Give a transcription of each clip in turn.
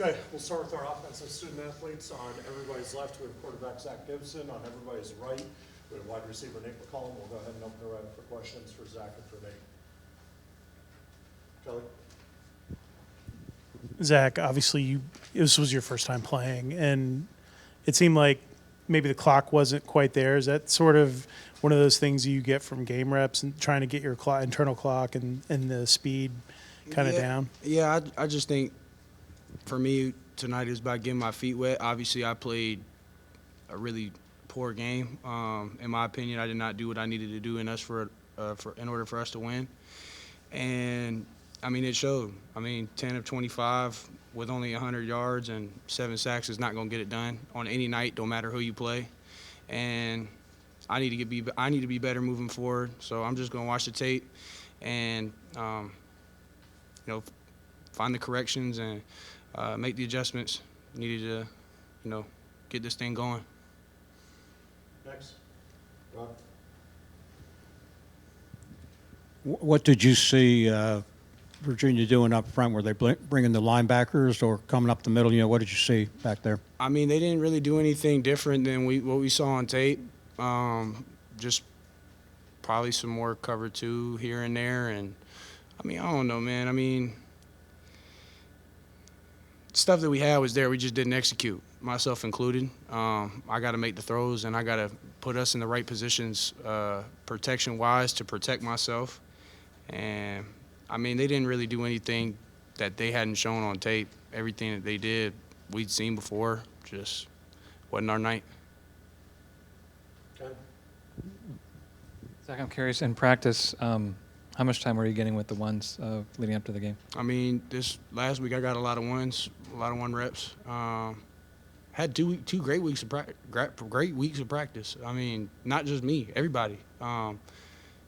Okay, we'll start with our offensive student athletes. On everybody's left, we have quarterback Zach Gibson. On everybody's right, we have wide receiver Nate McCollum. We'll go ahead and open it right up for questions for Zach and for Nate. Kelly? Zach, obviously this was your first time playing, and it seemed like maybe the clock wasn't quite there. Is that sort of one of those things you get from game reps and trying to get your internal clock and the speed kind of down? Yeah, I just think for me tonight is about getting my feet wet. Obviously, I played a really poor game. In my opinion, I did not do what I needed to do in order for us to win. And I mean, it showed. I mean, 10 of 25 with only 100 yards and 7 sacks is not going to get it done on any night, no matter who you play. And I need to be better moving forward. So I'm just going to watch the tape and find the corrections and make the adjustments needed to get this thing going. Next. Rob? What did you see Virginia doing up front? Were they bringing the linebackers or coming up the middle? What did you see back there? I mean, they didn't really do anything different than what we saw on tape. Just probably some more cover 2 here and there. And, I mean, I don't know, man. I mean, stuff that we had was there. We just didn't execute, myself included. I got to make the throws, and I got to put us in the right positions protection-wise to protect myself. And, I mean, they didn't really do anything that they hadn't shown on tape. Everything that they did, we'd seen before, just wasn't our night. Okay. Zach, I'm curious, in practice, how much time were you getting with the ones leading up to the game? I mean, this last week I got a lot of ones, a lot of 1 reps. Had two great weeks of practice. I mean, not just me, everybody.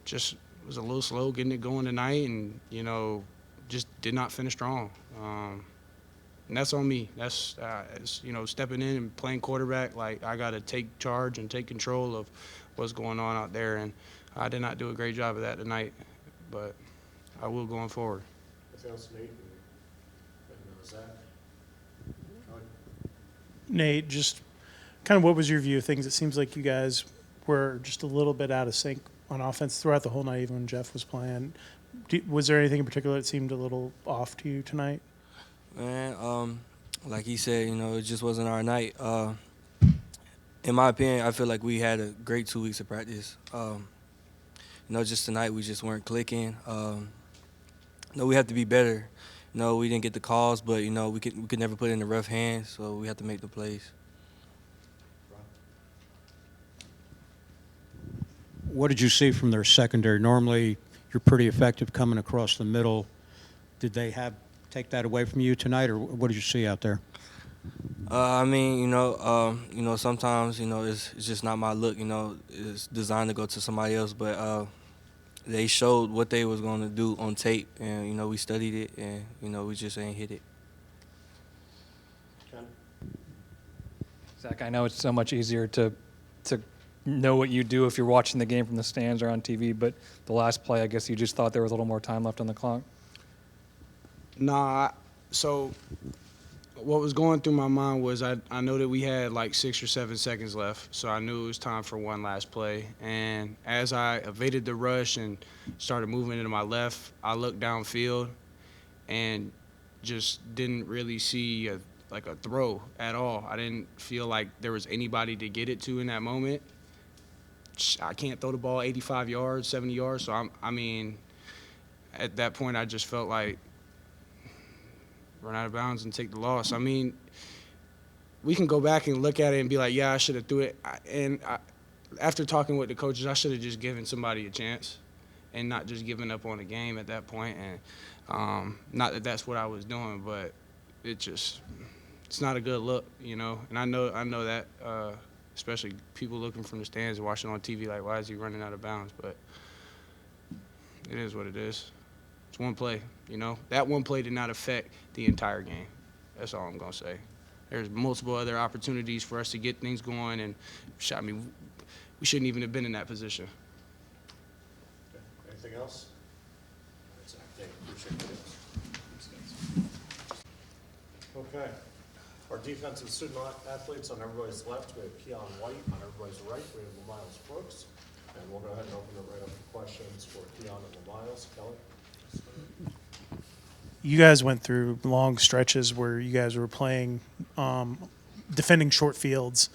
Just was a little slow getting it going tonight, and just did not finish strong. And that's on me. That's stepping in and playing quarterback. Like, I got to take charge and take control of what's going on out there, and I did not do a great job of that tonight, but I will going forward. Anything else, Nate and Zach? Kelly? Nate, just kind of what was your view of things? It seems like you guys were just a little bit out of sync on offense throughout the whole night, even when Jeff was playing. Was there anything in particular that seemed a little off to you tonight? Man, like he said, it just wasn't our night. In my opinion, I feel like we had a great 2 weeks of practice. Just tonight we just weren't clicking. We have to be better. We didn't get the calls, but we could never put it in the rough hands, so we have to make the plays. What did you see from their secondary? Normally, you're pretty effective coming across the middle. Did they take that away from you tonight, or what did you see out there? I mean, sometimes, it's just not my look. It's designed to go to somebody else, but they showed what they was going to do on tape, and we studied it, and we just ain't hit it. Ken? Zach, I know it's so much easier to know what you do if you're watching the game from the stands or on TV, but the last play, I guess you just thought there was a little more time left on the clock? Nah, so what was going through my mind was I know that we had like 6 or 7 seconds left, so I knew it was time for one last play. And as I evaded the rush and started moving into my left, I looked downfield and just didn't really see a throw at all. I didn't feel like there was anybody to get it to in that moment. I can't throw the ball 85 yards, 70 yards, so I mean, at that point I just felt like run out of bounds and take the loss. I mean, we can go back and look at it and be like, yeah, I should have threw it. After talking with the coaches, I should have just given somebody a chance and not just given up on the game at that point. And not that that's what I was doing, but it's not a good look, And I know that, especially people looking from the stands and watching on TV, like, why is he running out of bounds? But it is what it is. It's one play, That one play did not affect the entire game. That's all I'm going to say. There's multiple other opportunities for us to get things going, and, I mean, we shouldn't even have been in that position. Okay. Anything else? Zach, thank you. Appreciate it. Okay. Our defensive student athletes on everybody's left, we have Keion White. On everybody's right, we have LaMiles Brooks. And we'll go ahead and open it right up for questions for Keion and LaMiles. Kelly? You guys went through long stretches where you guys were playing, defending short fields,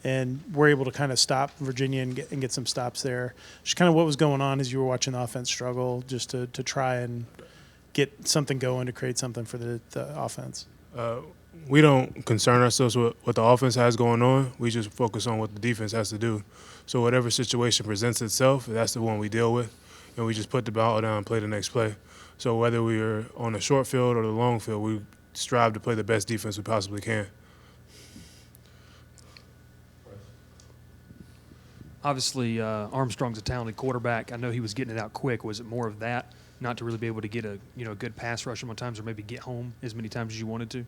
and were able to kind of stop Virginia and get some stops there. Just kind of what was going on as you were watching the offense struggle, just to try and get something going to create something for the offense. We don't concern ourselves with what the offense has going on. We just focus on what the defense has to do. So whatever situation presents itself, that's the one we deal with, and we just put the ball down and play the next play. So whether we are on the short field or the long field, we strive to play the best defense we possibly can. Obviously, Armstrong's a talented quarterback. I know he was getting it out quick. Was it more of that, not to really be able to get a good pass rush at times, or maybe get home as many times as you wanted to?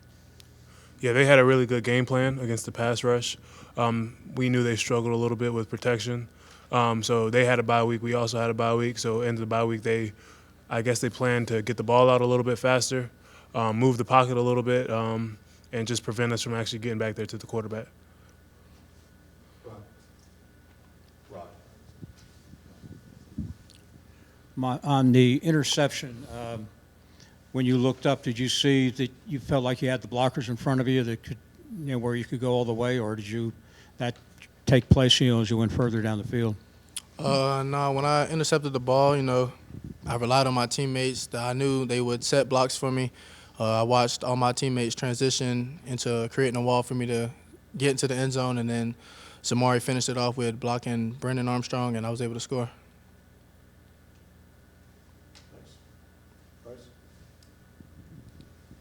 Yeah, they had a really good game plan against the pass rush. We knew they struggled a little bit with protection. So they had a bye week. We also had a bye week. So into the bye week, I guess they planned to get the ball out a little bit faster, move the pocket a little bit, and just prevent us from actually getting back there to the quarterback. Rod? On the interception, when you looked up, did you see that you felt like you had the blockers in front of you that could, where you could go all the way, or did that take place, as you went further down the field? No, when I intercepted the ball, I relied on my teammates that I knew they would set blocks for me. I watched all my teammates transition into creating a wall for me to get into the end zone, and then Samari finished it off with blocking Brendan Armstrong, and I was able to score.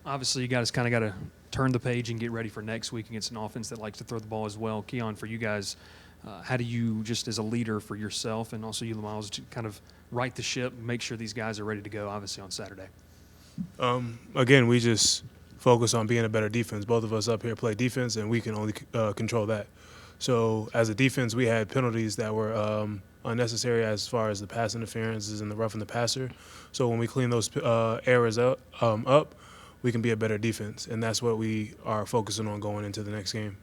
Obviously, you guys kind of got to turn the page and get ready for next week against an offense that likes to throw the ball as well. Keion, for you guys, how do you, just as a leader for yourself and also you, LaMiles, to kind of right the ship, make sure these guys are ready to go, obviously, on Saturday? Again, we just focus on being a better defense. Both of us up here play defense, and we can only control that. So as a defense, we had penalties that were unnecessary as far as the pass interferences and the roughing the passer. So when we clean those errors up, we can be a better defense, and that's what we are focusing on going into the next game.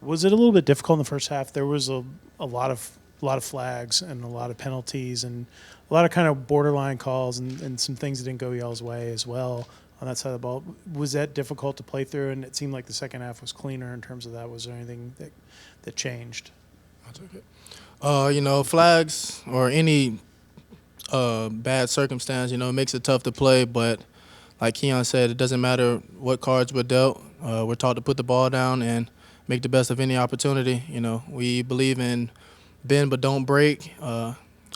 Was it a little bit difficult in the first half? There was a lot of flags and a lot of penalties and a lot of kind of borderline calls and some things that didn't go y'all's way as well on that side of the ball. Was that difficult to play through? And it seemed like the second half was cleaner in terms of that. Was there anything that changed? I took it. Flags or any bad circumstance, it makes it tough to play. But like Keion said, it doesn't matter what cards we're dealt. We're taught to put the ball down and make the best of any opportunity. We believe in bend but don't break.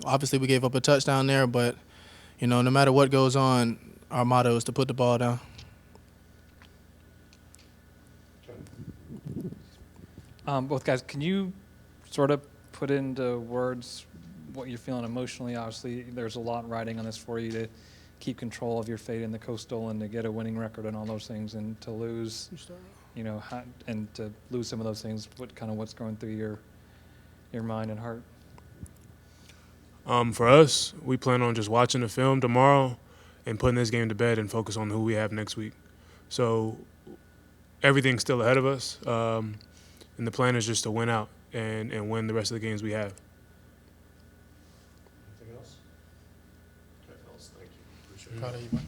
Obviously, we gave up a touchdown there, but, no matter what goes on, our motto is to put the ball down. Both guys, can you sort of put into words what you're feeling emotionally? Obviously, there's a lot riding on this for you to keep control of your fate in the Coastal and to get a winning record and all those things, and to lose, and to lose some of those things. What's going through your mind and heart? For us, we plan on just watching the film tomorrow and putting this game to bed and focus on who we have next week. So everything's still ahead of us, and the plan is just to win out and win the rest of the games we have. Anything else? Okay, fellas, thank you. Appreciate it. Proud of you, man.